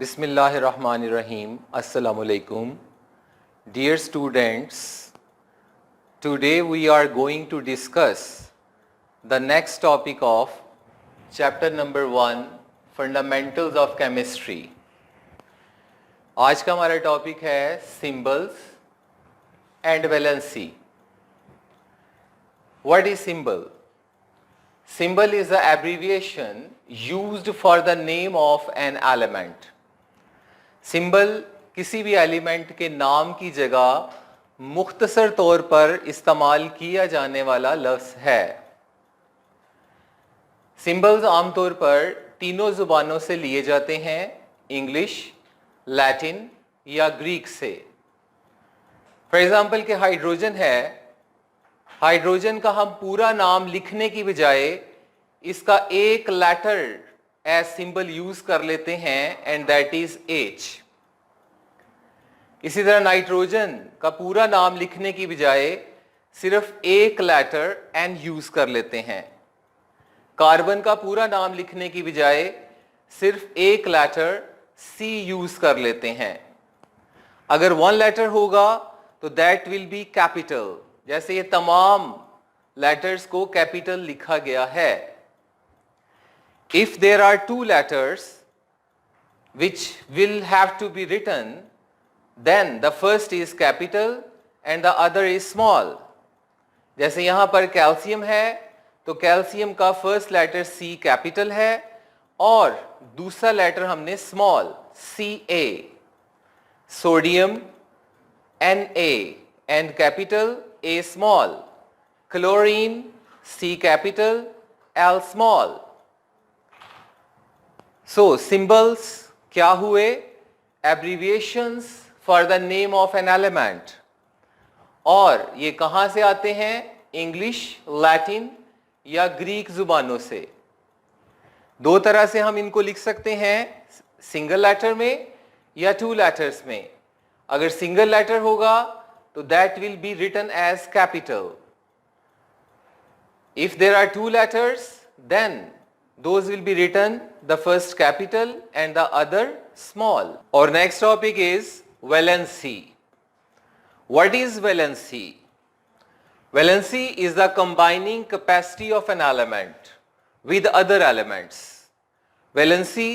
Bismillahirrahmanirrahim. Assalamu alaikum. Dear students, today we are going to discuss the next topic of chapter number 1, Fundamentals of Chemistry. आज का हमारा topic है symbols and valency. What is symbol? Symbol is the abbreviation used for the name of an element. Symbol किसी भी element के नाम की जगह मुख्तसर तौर पर इस्तेमाल किया जाने वाला लफ्ज़ है। सिंबल्स आमतौर पर तीनों ज़ुबानों से लिए जाते हैं, इंग्लिश, लैटिन या ग्रीक से। फॉर एग्जाम्पल के हाइड्रोजन है, हाइड्रोजन का हम पूरा नाम लिखने की बजाय इसका एक लेटर एज सिंबल यूज कर लेते हैं एंड दैट इज H। इसी तरह नाइट्रोजन का पूरा नाम लिखने की बजाय सिर्फ एक लेटर N यूज कर लेते हैं। कार्बन का पूरा नाम लिखने की बजाय सिर्फ एक लेटर C यूज कर लेते हैं। अगर वन लेटर होगा तो दैट विल बी कैपिटल, जैसे ये तमाम लेटर्स को कैपिटल लिखा गया है। If there are two letters which will have to be written, then the first is capital and the other is small. जैसे यहाँ पर कैल्शियम है तो कैल्शियम का फर्स्ट लेटर C कैपिटल है और दूसरा लेटर हमने small Ca। Sodium Na and capital A small, chlorine C capital L small। So symbols क्या हुए? Abbreviations for the name of an element। और ये कहाँ से आते हैं? इंग्लिश, लैटिन या ग्रीक जुबानों से। दो तरह से हम इनको लिख सकते हैं, सिंगल लेटर में या टू लेटर्स में। अगर सिंगल लेटर होगा तो that will be written as capital. If there are two letters, then those will be written the first capital and the other small. Our next topic is valency. What is valency? Valency is the combining capacity of an element with other elements. Valency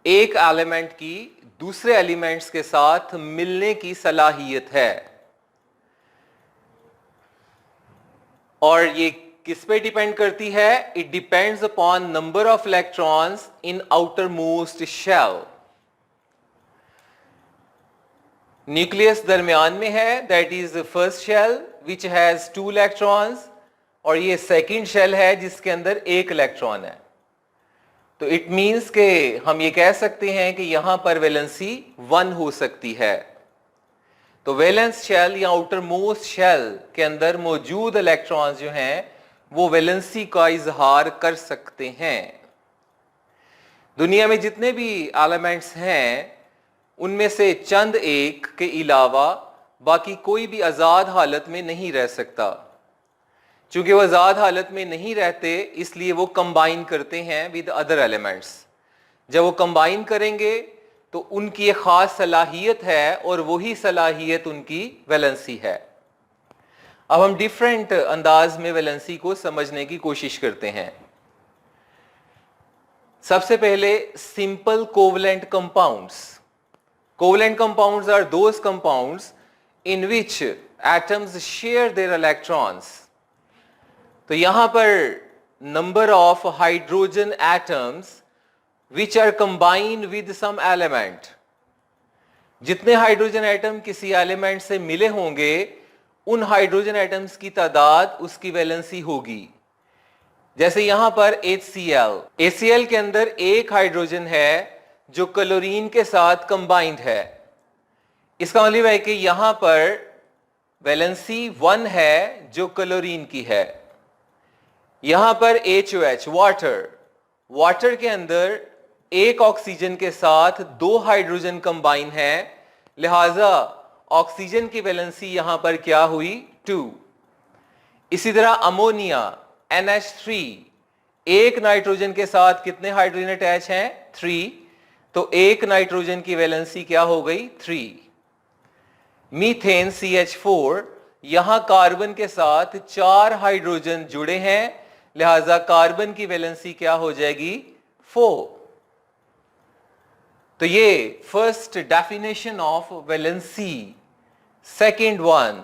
एक element की दूसरे elements के साथ मिलने की सलाहियत है। और ये किस पे डिपेंड करती है? It depends upon number of electrons in outer most shell. Nucleus दरमियान में है, that is the first shell which has 2 electrons, और ये सेकंड शेल है जिसके अंदर एक इलेक्ट्रॉन है। तो इट मींस के हम ये कह सकते हैं कि यहां पर वैलेंसी 1 हो सकती है। तो वैलेंस शेल या आउटर मोस्ट शेल के अंदर मौजूद इलेक्ट्रॉन्स जो हैं वो वैलेंसी का इजहार कर सकते हैं। दुनिया में जितने भी एलिमेंट्स हैं उनमें से चंद एक के अलावा बाकी कोई भी आज़ाद हालत में नहीं रह सकता। चूंकि वो आज़ाद हालत में नहीं रहते इसलिए वो कंबाइन करते हैं विद अदर एलिमेंट्स। जब वो कंबाइन करेंगे तो उनकी एक ख़ास सलाहियत है और वही सलाहियत उनकी वैलेंसी है। अब हम डिफरेंट अंदाज में वैलेंसी को समझने की कोशिश करते हैं। सबसे पहले simple covalent compounds. Covalent compounds are those compounds in which atoms share their electrons. तो यहां पर number of hydrogen atoms which are combined with some element. जितने हाइड्रोजन एटम किसी एलिमेंट से मिले होंगे उन हाइड्रोजन एटम्स की तादाद उसकी वैलेंसी होगी। जैसे यहां पर HCl, HCl के अंदर एक हाइड्रोजन है जो क्लोरीन के साथ कंबाइंड है। इसका मतलब है कि यहां पर वैलेंसी 1 है जो क्लोरीन की है। यहां पर HOH, वाटर, वाटर के अंदर एक ऑक्सीजन के साथ 2 हाइड्रोजन कंबाइन है, लिहाजा ऑक्सीजन की वैलेंसी यहां पर क्या हुई? 2। इसी तरह अमोनिया NH3, एक नाइट्रोजन के साथ कितने हाइड्रोजन अटैच हैं? 3। तो एक नाइट्रोजन की वैलेंसी क्या हो गई 3। मीथेन CH4, यहां कार्बन के साथ 4 हाइड्रोजन जुड़े हैं, लिहाजा कार्बन की वैलेंसी क्या हो जाएगी 4। तो ये first definition of valency. Second one,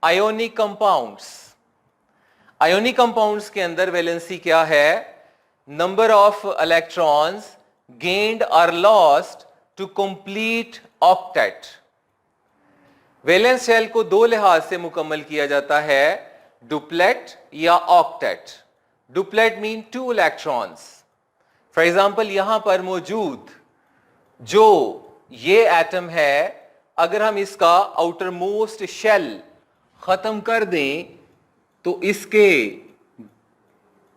ionic compounds. Ionic compounds के अंदर वैलेंसी क्या है, नंबर ऑफ इलेक्ट्रॉन्स गेन्ड और lost to complete octet. Valence shell को दो लिहाज से मुकम्मल किया जाता है, डुप्लेट या octet. Duplet mean 2 electrons. For example यहां पर मौजूद जो ये एटम है, अगर हम इसका आउटर मोस्ट शेल खत्म कर दें तो इसके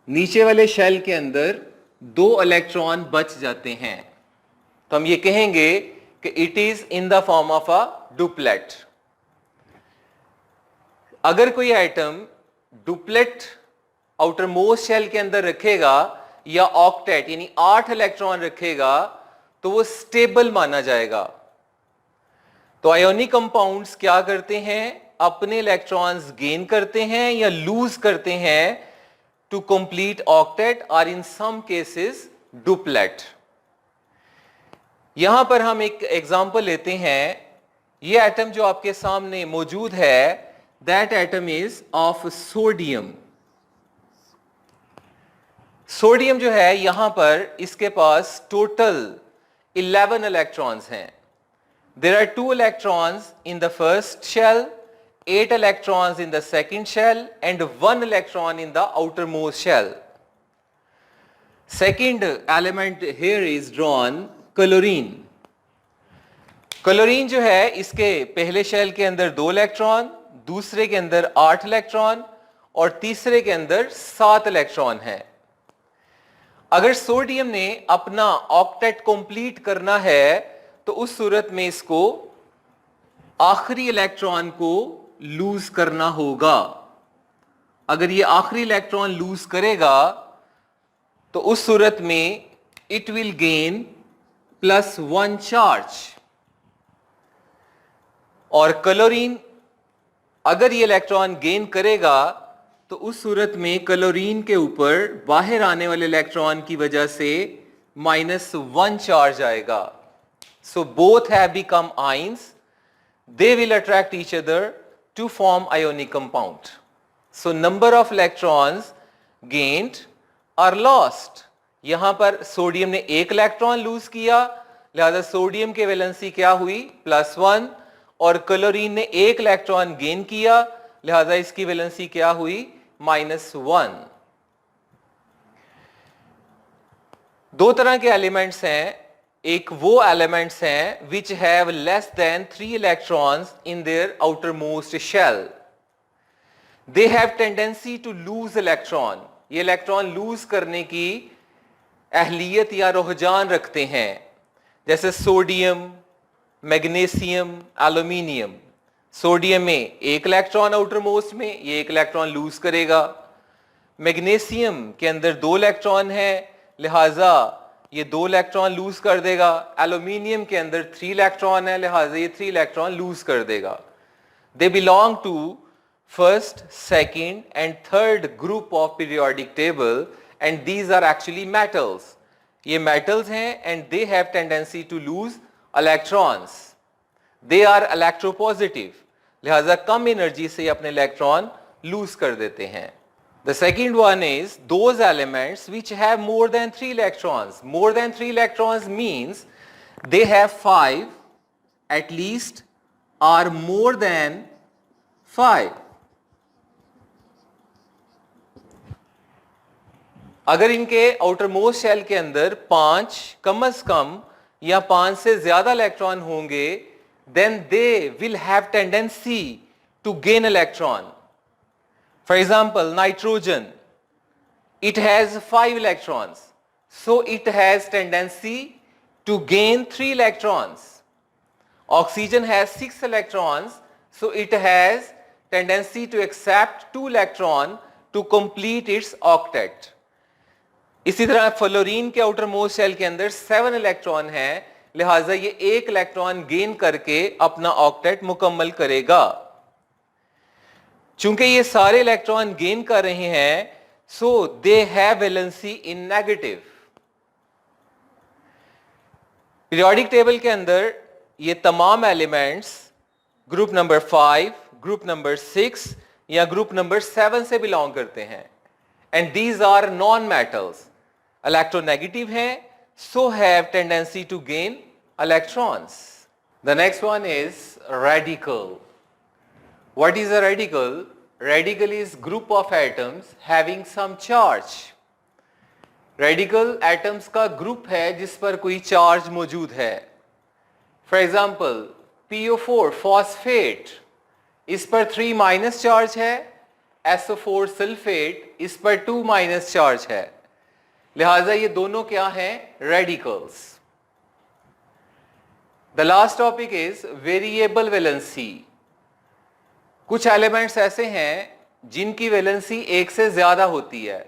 नीचे वाले शेल के अंदर 2 इलेक्ट्रॉन बच जाते हैं। तो हम ये कहेंगे कि it is in the form of a duplet. अगर कोई atom duplet outer most shell के अंदर रखेगा या ऑक्टेट यानी 8 इलेक्ट्रॉन रखेगा तो वो स्टेबल माना जाएगा। तो आयोनिक कंपाउंड्स क्या करते हैं, अपने इलेक्ट्रॉन्स गेन करते हैं या लूज करते हैं टू कंप्लीट ऑक्टेट और इन सम केसेस डुप्लेट। यहां पर हम एक एग्जांपल लेते हैं। ये एटम जो आपके सामने मौजूद है, that atom is of sodium. Sodium जो है यहां पर इसके पास टोटल 11 इलेक्ट्रॉन्स हैं। There are 2 electrons in the first shell, 8 electrons in the second shell, and 1 electron in the outermost shell. Second element here is drawn, chlorine. Chlorine जो है इसके पहले शेल के अंदर 2 इलेक्ट्रॉन, दूसरे के अंदर 8 इलेक्ट्रॉन और तीसरे के अंदर 7 इलेक्ट्रॉन है। अगर सोडियम ने अपना ऑक्टेट कंप्लीट करना है तो उस सूरत में इसको आखिरी इलेक्ट्रॉन को लूज करना होगा। अगर ये आखिरी इलेक्ट्रॉन लूज करेगा तो उस सूरत में इट विल गेन +1 चार्ज। और क्लोरीन अगर ये इलेक्ट्रॉन गेन करेगा तो उस सूरत में क्लोरीन के ऊपर बाहर आने वाले इलेक्ट्रॉन की वजह से -1 चार्ज आएगा। So both have become ions. They will attract each other to form ionic compound. So number of electrons gained or lost. यहां पर सोडियम ने 1 इलेक्ट्रॉन लूज किया, लिहाजा सोडियम के वैलेंसी क्या हुई +1, और क्लोरीन ने 1 इलेक्ट्रॉन गेन किया, लिहाजा इसकी वैलेंसी क्या हुई -1। दो तरह के एलिमेंट्स हैं। एक वो एलिमेंट्स हैं which have less than 3 electrons in their outer most shell. They have tendency to lose electron. ये इलेक्ट्रॉन लूज करने की अहलियत या रुझान रखते हैं, जैसे सोडियम, मैग्नीशियम, एल्यूमिनियम। सोडियम में 1 इलेक्ट्रॉन आउटर मोस्ट में, ये 1 इलेक्ट्रॉन लूज करेगा। मैग्नीशियम के अंदर 2 इलेक्ट्रॉन है, लिहाजा ये 2 इलेक्ट्रॉन लूज कर देगा। एल्यूमिनियम के अंदर 3 इलेक्ट्रॉन है, लिहाजा ये 3 इलेक्ट्रॉन लूज कर देगा। They belong to first, second and third group of periodic table and these are actually metals. ये मेटल्स हैं and they have tendency to lose electrons. They are electropositive, लिहाजा कम एनर्जी से अपने इलेक्ट्रॉन लूज कर देते हैं। The second one is those elements which have more than 3 electrons. More than 3 electrons means they have 5 at least or more than 5. अगर इनके outer most shell के अंदर 5 कम से कम या 5 से ज्यादा इलेक्ट्रॉन होंगे, then they will have tendency to gain electron. For example, nitrogen, it has 5 electrons, so it has tendency to gain 3 electrons. Oxygen has 6 electrons, so it has tendency to accept 2 electrons to complete its octet. इसी तरह fluorine के outer most shell के अंदर 7 electron हैं, लिहाजा ये 1 electron gain करके अपना ऑक्टेट मुकम्मल करेगा। चूंकि ये सारे इलेक्ट्रॉन गेन कर रहे हैं, so they have valency in negative. Periodic table के अंदर ये तमाम elements group number 5, group number 6 या ग्रुप नंबर 7 से बिलोंग करते हैं, and these are non metals, electronegative हैं, so have tendency to gain electrons. The next one is radical. What is a radical? Radical is group of atoms having some charge. Radical atoms का group है जिस पर कोई charge मौजूद है। For example, PO4 phosphate, इस पर 3 minus charge है, SO4 सल्फेट, इस पर 2 माइनस चार्ज है, लिहाजा ये दोनों क्या हैं? Radicals. The last topic is variable valency. कुछ एलिमेंट्स ऐसे हैं जिनकी वैलेंसी 1 से ज्यादा होती है।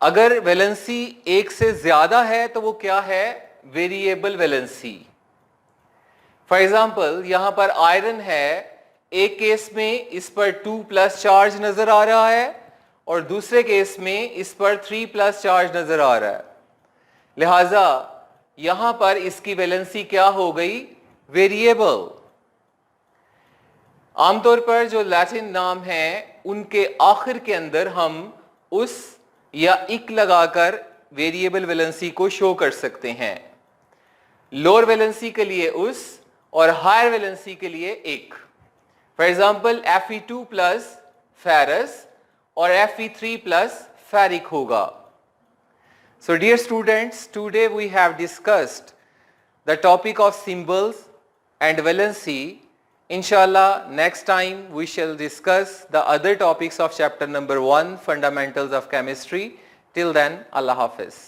अगर वैलेंसी 1 से ज्यादा है तो वो क्या है? Variable valency. फॉर एग्जाम्पल, यहां पर आयरन है, एक केस में इस पर 2+ चार्ज नजर आ रहा है और दूसरे केस में इस पर 3+ चार्ज नजर आ रहा है, लिहाजा यहां पर इसकी वैलेंसी क्या हो गई? वेरिएबल। आमतौर पर जो लैटिन नाम हैं उनके आखिर के अंदर हम उस या इक लगाकर वेरिएबल वैलेंसी को शो कर सकते हैं। लोअर वैलेंसी के लिए उस और हायर वैलेंसी के लिए इक। फॉर एग्जाम्पल, Fe2+ फेरस और Fe3+ फेरिक होगा। So dear students, today we have discussed the topic of symbols and valency. Inshallah, next time we shall discuss the other topics of chapter number 1, Fundamentals of Chemistry. Till then, Allah Hafiz.